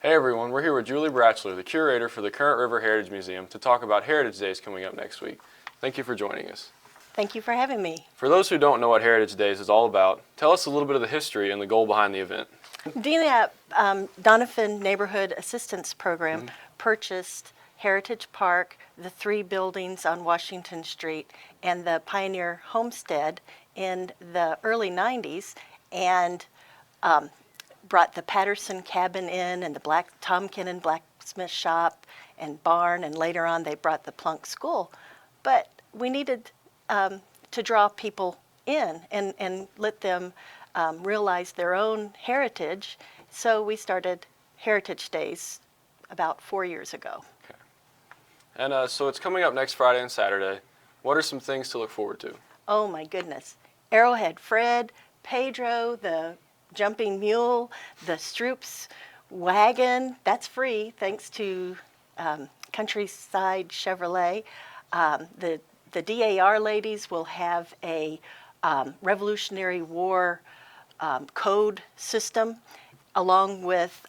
Hey everyone, we're here with Julie Bratchler, the curator for the Current River Heritage Museum, to talk about Heritage Days coming up next week. Thank you for joining us. Thank you for having me. For those who don't know what Heritage Days is all about, tell us a little bit of the history and the goal behind the event. DNAP, Donovan Neighborhood Assistance Program, purchased Heritage Park, the 3 buildings on Washington Street, and the Pioneer Homestead in the early 90s, and brought the Patterson Cabin in, and the Tom Kinnan Blacksmith Shop and barn, and later on they brought the Plunk School. But we needed to draw people in and let them realize their own heritage, so we started Heritage Days about 4 years ago. Okay. And so it's coming up next Friday and Saturday. What are some things to look forward to? Oh my goodness. Arrowhead Fred, Pedro, the jumping mule, the Stroops wagon, that's free thanks to Countryside Chevrolet. The DAR ladies will have a Revolutionary War code system, along with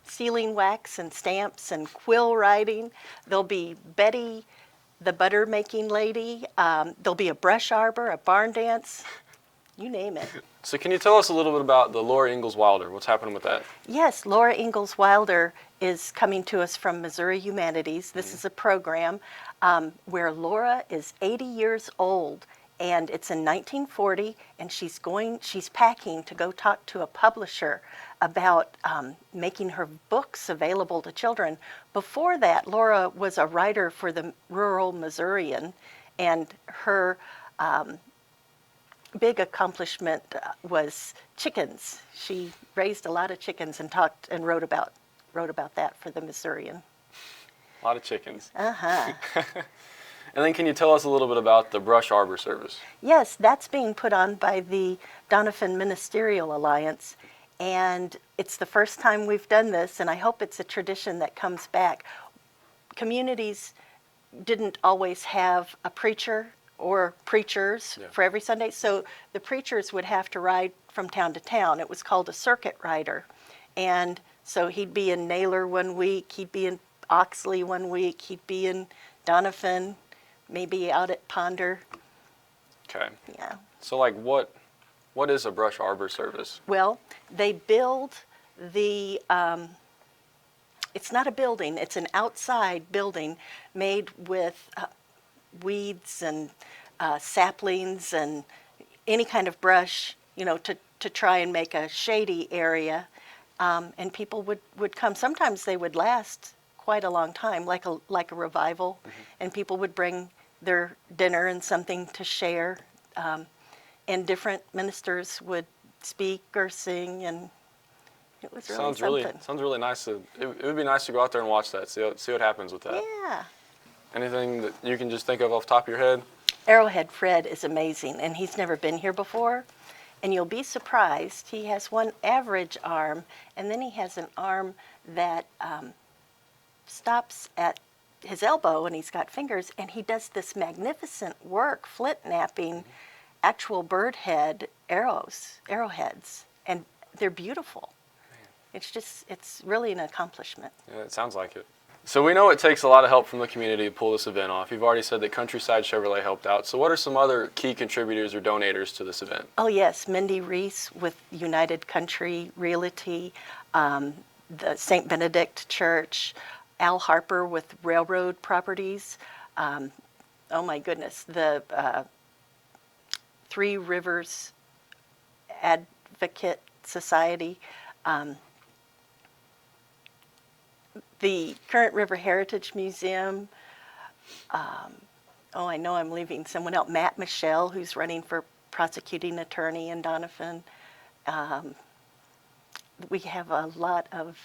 sealing wax and stamps and quill writing. There'll be Betty, the butter making lady. There'll be a brush arbor, a barn dance, you name it. So can you tell us a little bit about the Laura Ingalls Wilder? What's happening with that? Yes, Laura Ingalls Wilder is coming to us from Missouri Humanities. This is a program where Laura is 80 years old, and it's in 1940, and she's packing to go talk to a publisher about making her books available to children. Before that, Laura was a writer for the Rural Missourian, and her big accomplishment was chickens. She raised a lot of chickens and talked and wrote about that for the Missourian. A lot of chickens. Uh-huh. And then can you tell us a little bit about the Brush Arbor service? Yes, that's being put on by the Donovan Ministerial Alliance, and it's the first time we've done this, and I hope it's a tradition that comes back. Communities didn't always have a preacher or preachers for every Sunday, so the preachers would have to ride from town to town. It was called a circuit rider, and so he'd be in Naylor one week, he'd be in Oxley one week, he'd be in Donovan, maybe out at Ponder. Okay. Yeah. So like what is a Brush Arbor service? Well, they build the, it's not a building, it's an outside building made with weeds and saplings and any kind of brush, to try and make a shady area. And people would come. Sometimes they would last quite a long time, like a revival, and people would bring their dinner and something to share. And different ministers would speak or sing, and it was really something. Sounds really nice. It would be nice to go out there and watch that, see what happens with that. Yeah. Anything that you can just think of off the top of your head? Arrowhead Fred is amazing, and he's never been here before. And you'll be surprised. He has one average arm, and then he has an arm that stops at his elbow, and he's got fingers, and he does this magnificent work, flint knapping actual bird head arrowheads, and they're beautiful. Man. It's really an accomplishment. Yeah, it sounds like it. So we know it takes a lot of help from the community to pull this event off. You've already said that Countryside Chevrolet helped out. So what are some other key contributors or donators to this event? Oh yes, Mindy Reese with United Country Realty, the St. Benedict Church, Al Harper with Railroad Properties. Oh my goodness, the Three Rivers Advocate Society. The Current River Heritage Museum. I know I'm leaving someone else. Matt Michelle, who's running for prosecuting attorney in Donovan. We have a lot of,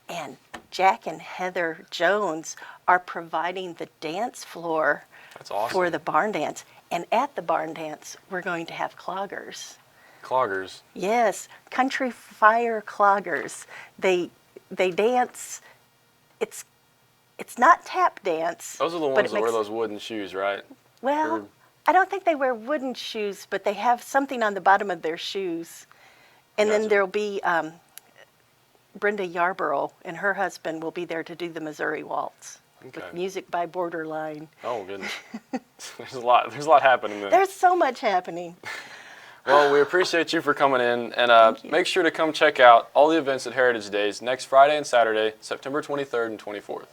and Jack and Heather Jones are providing the dance floor. That's awesome. For the barn dance. And at the barn dance, we're going to have cloggers. Cloggers? Yes, country fire cloggers. They dance. It's not tap dance. Those are the ones that wear those wooden shoes, right? Well, I don't think they wear wooden shoes, but they have something on the bottom of their shoes. And then there'll be Brenda Yarborough and her husband will be there to do the Missouri Waltz Okay. with music by Borderline. Oh, goodness. There's a lot happening there. There's so much happening. Well, we appreciate you for coming in, and Thank you. make sure to come check out all the events at Heritage Days next Friday and Saturday, September 23rd and 24th.